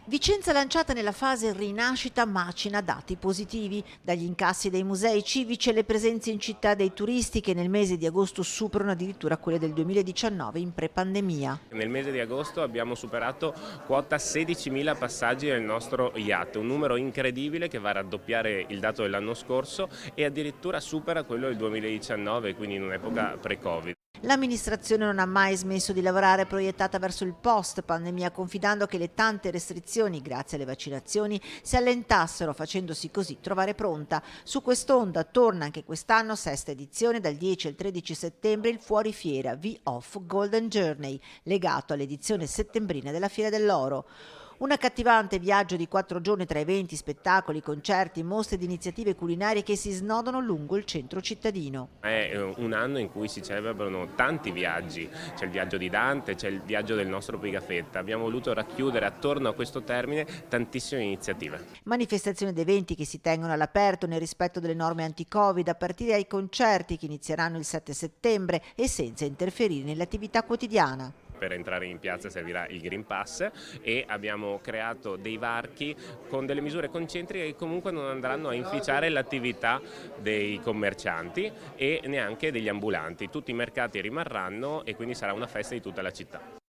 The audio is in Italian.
Vicenza lanciata nella fase rinascita macina dati positivi, dagli incassi dei musei civici alle presenze in città dei turisti che nel mese di agosto superano addirittura quelle del 2019 in pre-pandemia. Nel mese di agosto abbiamo superato quota 16.000 passaggi nel nostro yacht, un numero incredibile che va a raddoppiare il dato dell'anno scorso e addirittura supera quello del 2019, quindi in un'epoca pre-Covid. L'amministrazione non ha mai smesso di lavorare proiettata verso il post-pandemia, confidando che le tante restrizioni, grazie alle vaccinazioni, si allentassero, facendosi così trovare pronta. Su quest'onda torna anche quest'anno, sesta edizione, dal 10 al 13 settembre, il fuorifiera V-Off Golden Journey, legato all'edizione settembrina della Fiera dell'Oro. Un accattivante viaggio di 4 giorni tra eventi, spettacoli, concerti, mostre ed iniziative culinarie che si snodano lungo il centro cittadino. È un anno in cui si celebrano tanti viaggi, c'è il viaggio di Dante, c'è il viaggio del nostro Pigafetta. Abbiamo voluto racchiudere attorno a questo termine tantissime iniziative. Manifestazioni ed eventi che si tengono all'aperto nel rispetto delle norme anti-Covid, a partire dai concerti che inizieranno il 7 settembre e senza interferire nell'attività quotidiana. Per entrare in piazza servirà il Green Pass e abbiamo creato dei varchi con delle misure concentriche che comunque non andranno a inficiare l'attività dei commercianti e neanche degli ambulanti. Tutti i mercati rimarranno e quindi sarà una festa di tutta la città.